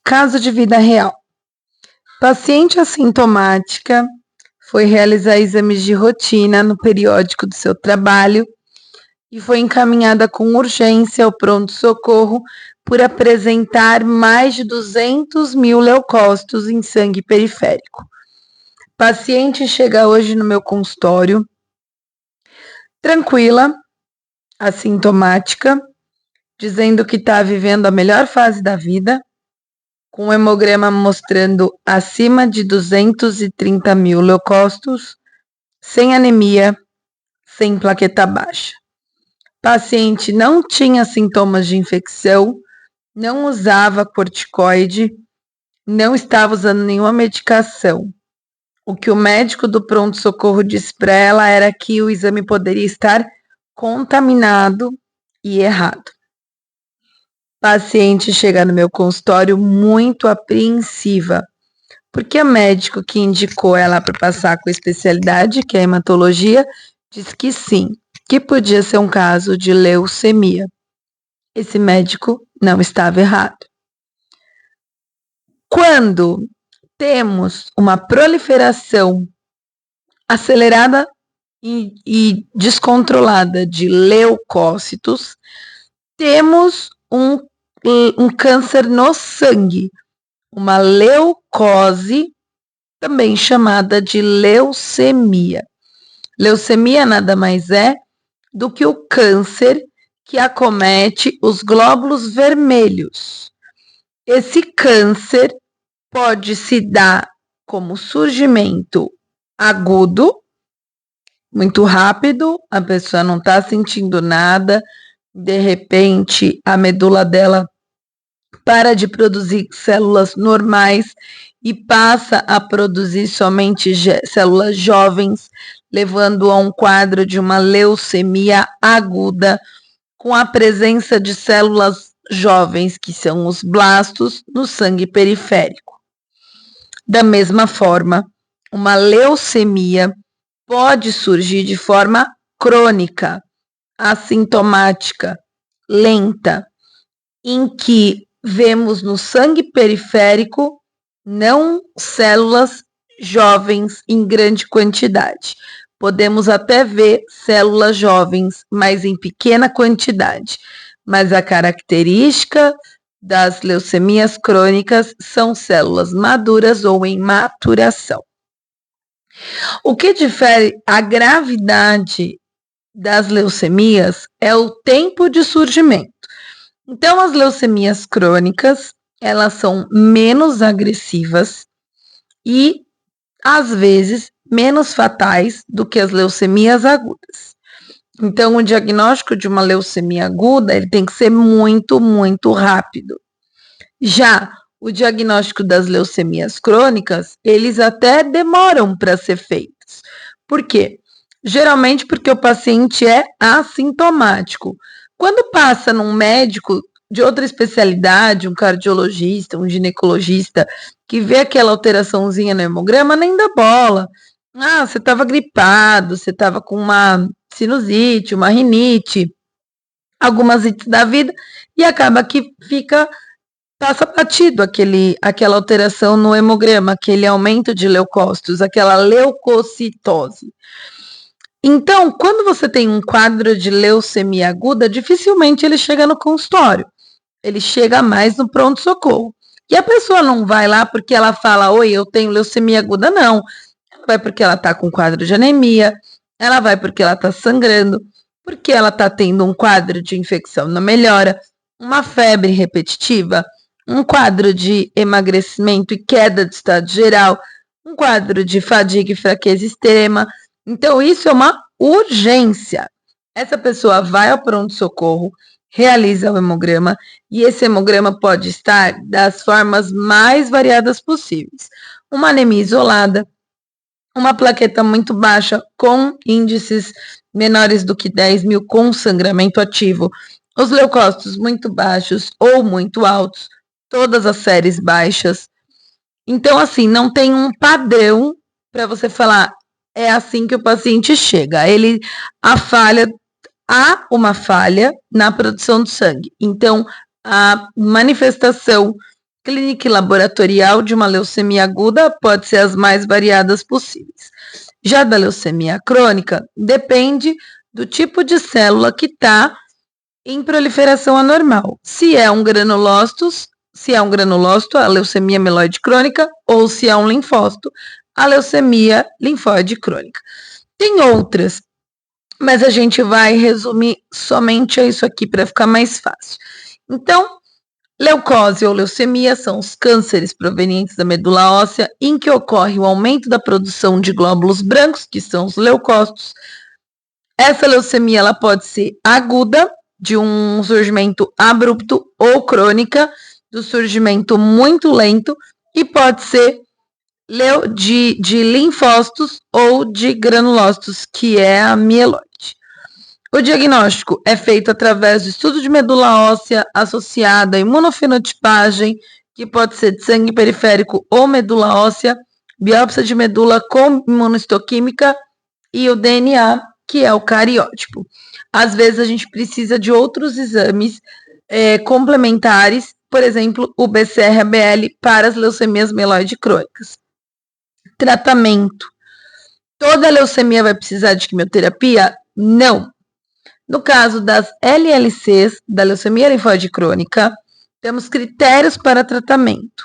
Caso de vida real. Paciente assintomática foi realizar exames de rotina no periódico do seu trabalho e foi encaminhada com urgência ao pronto-socorro por apresentar mais de 200 mil leucócitos em sangue periférico. Paciente chega hoje no meu consultório, tranquila, assintomática, dizendo que está vivendo a melhor fase da vida, com o hemograma mostrando acima de 230 mil leucócitos, sem anemia, sem plaqueta baixa. Paciente não tinha sintomas de infecção, não usava corticoide, não estava usando nenhuma medicação. O que o médico do pronto-socorro disse para ela era que o exame poderia estar contaminado e errado. Paciente chega no meu consultório muito apreensiva, porque o médico que indicou ela para passar com a especialidade, que é a hematologia, disse que sim, que podia ser um caso de leucemia. Esse médico não estava errado. Quando temos uma proliferação acelerada e descontrolada de leucócitos, temos um câncer no sangue, uma leucose, também chamada de leucemia. Leucemia nada mais é do que o câncer que acomete os glóbulos vermelhos. Esse câncer pode se dar como surgimento agudo, muito rápido, a pessoa não está sentindo nada, de repente a medula dela para de produzir células normais e passa a produzir somente células jovens, levando a um quadro de uma leucemia aguda, com a presença de células jovens, que são os blastos, no sangue periférico. Da mesma forma, uma leucemia pode surgir de forma crônica, assintomática, lenta, em que vemos no sangue periférico não células jovens em grande quantidade. Podemos até ver células jovens, mas em pequena quantidade. Mas a característica das leucemias crônicas são células maduras ou em maturação. O que difere a gravidade das leucemias é o tempo de surgimento. Então, as leucemias crônicas, elas são menos agressivas e, às vezes, menos fatais do que as leucemias agudas. Então, o diagnóstico de uma leucemia aguda, ele tem que ser muito, muito rápido. Já o diagnóstico das leucemias crônicas, eles até demoram para ser feitos. Por quê? Geralmente porque o paciente é assintomático. Quando passa num médico de outra especialidade, um cardiologista, um ginecologista, que vê aquela alteraçãozinha no hemograma, nem dá bola. Ah, você estava gripado, você estava com uma sinusite, uma rinite, algumas ites da vida, e acaba que passa batido aquela alteração no hemograma, aquele aumento de leucócitos, aquela leucocitose. Então, quando você tem um quadro de leucemia aguda, dificilmente ele chega no consultório. Ele chega mais no pronto-socorro. E a pessoa não vai lá porque ela fala, oi, eu tenho leucemia aguda, não. Ela vai porque ela está com quadro de anemia, ela vai porque ela está sangrando, porque ela está tendo um quadro de infecção não melhora, uma febre repetitiva, um quadro de emagrecimento e queda de estado geral, um quadro de fadiga e fraqueza extrema. Então, isso é uma urgência. Essa pessoa vai ao pronto-socorro, realiza o hemograma, e esse hemograma pode estar das formas mais variadas possíveis. Uma anemia isolada, uma plaqueta muito baixa, com índices menores do que 10 mil, com sangramento ativo, os leucócitos muito baixos ou muito altos, todas as séries baixas. Então, assim, não tem um padrão para você falar, é assim que o paciente chega. Há uma falha na produção de sangue. Então, a manifestação clínica e laboratorial de uma leucemia aguda pode ser as mais variadas possíveis. Já da leucemia crônica, depende do tipo de célula que está em proliferação anormal. Se é um granulócito, a leucemia mieloide crônica, ou se é um linfócito, a leucemia linfóide crônica. Tem outras, mas a gente vai resumir somente a isso aqui para ficar mais fácil. Então, leucose ou leucemia são os cânceres provenientes da medula óssea em que ocorre o aumento da produção de glóbulos brancos, que são os leucócitos. Essa leucemia ela pode ser aguda, de um surgimento abrupto, ou crônica, do surgimento muito lento, e pode ser de linfócitos ou de granulócitos, que é a mieloide. O diagnóstico é feito através do estudo de medula óssea associada à imunofenotipagem, que pode ser de sangue periférico ou medula óssea, biópsia de medula com imunohistoquímica e o DNA, que é o cariótipo. Às vezes a gente precisa de outros exames complementares, por exemplo, o BCR-ABL para as leucemias mieloide crônicas. Tratamento. Toda leucemia vai precisar de quimioterapia? Não. No caso das LLCs, da leucemia linfóide crônica, temos critérios para tratamento.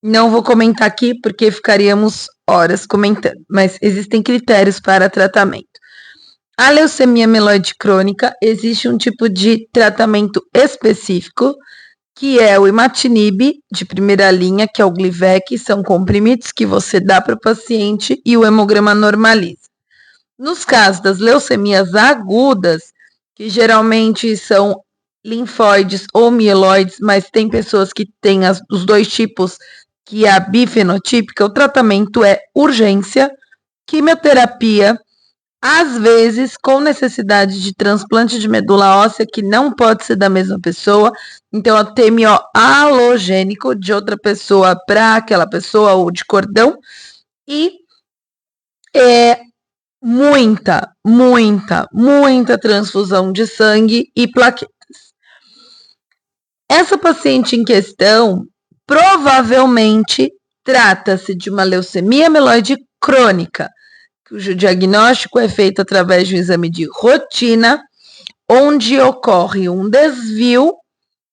Não vou comentar aqui porque ficaríamos horas comentando, mas existem critérios para tratamento. A leucemia mieloide crônica, existe um tipo de tratamento específico, que é o imatinib, de primeira linha, que é o Glivec, são comprimidos que você dá para o paciente e o hemograma normaliza. Nos casos das leucemias agudas, que geralmente são linfóides ou mieloides, mas tem pessoas que têm os dois tipos, que é a bifenotípica, o tratamento é urgência, quimioterapia, às vezes com necessidade de transplante de medula óssea, que não pode ser da mesma pessoa, então é TMO alogênico de outra pessoa para aquela pessoa, ou de cordão, e muita transfusão de sangue e plaquetas. Essa paciente em questão, provavelmente, trata-se de uma leucemia mieloide crônica, cujo diagnóstico é feito através de um exame de rotina, onde ocorre um desvio,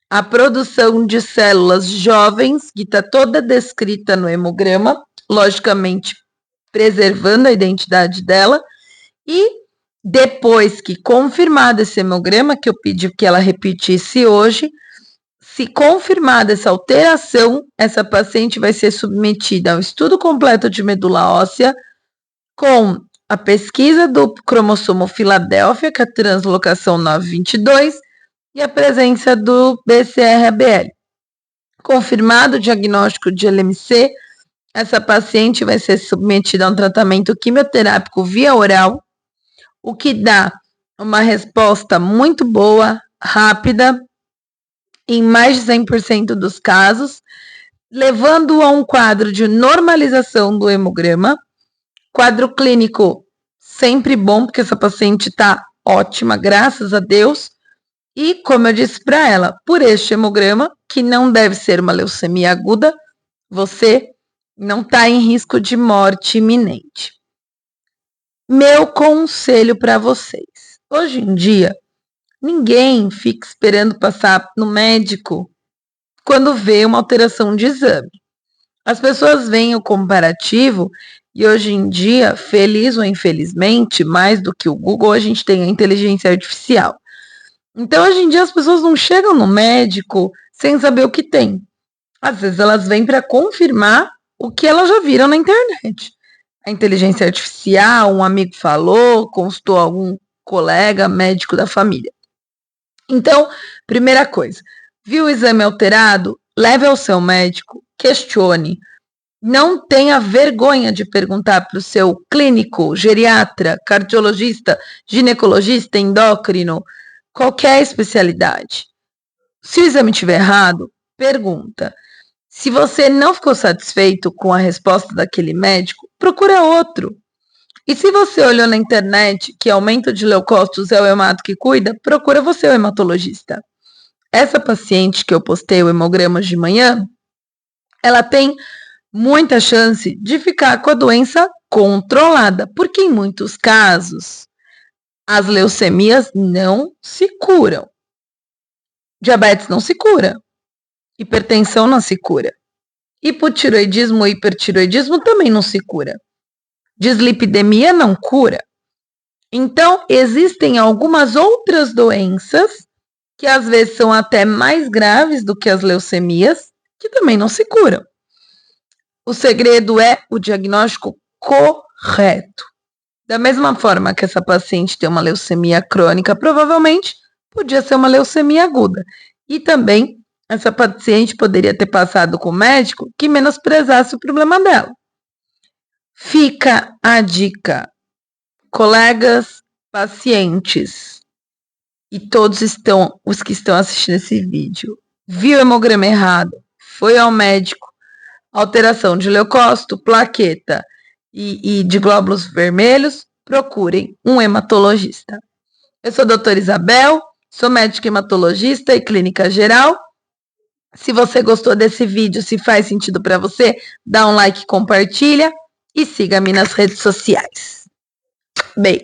a produção de células jovens, que está toda descrita no hemograma, logicamente preservando a identidade dela, e depois que confirmado esse hemograma, que eu pedi que ela repetisse hoje, se confirmada essa alteração, essa paciente vai ser submetida ao estudo completo de medula óssea, com a pesquisa do cromossomo Filadélfia, que é a translocação 922, e a presença do BCR-ABL. Confirmado o diagnóstico de LMC, essa paciente vai ser submetida a um tratamento quimioterápico via oral, o que dá uma resposta muito boa, rápida, em mais de 100% dos casos, levando a um quadro de normalização do hemograma, quadro clínico sempre bom, porque essa paciente está ótima, graças a Deus, e como eu disse para ela, por este hemograma, que não deve ser uma leucemia aguda, você não está em risco de morte iminente. Meu conselho para vocês. Hoje em dia, ninguém fica esperando passar no médico quando vê uma alteração de exame. As pessoas veem o comparativo e hoje em dia, feliz ou infelizmente, mais do que o Google, a gente tem a inteligência artificial. Então, hoje em dia, as pessoas não chegam no médico sem saber o que tem. Às vezes, elas vêm para confirmar o que elas já viram na internet. A inteligência artificial, um amigo falou, consultou algum colega médico da família. Então, primeira coisa, viu o exame alterado? Leve ao seu médico, questione. Não tenha vergonha de perguntar para o seu clínico, geriatra, cardiologista, ginecologista, endócrino, qualquer especialidade. Se o exame estiver errado, pergunta. Se você não ficou satisfeito com a resposta daquele médico, procura outro. E se você olhou na internet que aumento de leucócitos é o hemato que cuida, procura você o hematologista. Essa paciente que eu postei o hemograma de manhã, ela tem muita chance de ficar com a doença controlada, porque em muitos casos as leucemias não se curam. Diabetes não se cura. Hipertensão não se cura. Hipotiroidismo ou hipertiroidismo também não se cura. Dislipidemia não cura. Então, existem algumas outras doenças que às vezes são até mais graves do que as leucemias, que também não se curam. O segredo é o diagnóstico correto. Da mesma forma que essa paciente tem uma leucemia crônica, provavelmente podia ser uma leucemia aguda. E também essa paciente poderia ter passado com o médico que menosprezasse o problema dela. Fica a dica, colegas, pacientes e todos os que estão assistindo esse vídeo. Viu o hemograma errado, foi ao médico, alteração de leucócito, plaqueta e de glóbulos vermelhos, procurem um hematologista. Eu sou a doutora Isabel, sou médica hematologista e clínica geral. Se você gostou desse vídeo, se faz sentido para você, dá um like, compartilha e siga-me nas redes sociais. Beijo!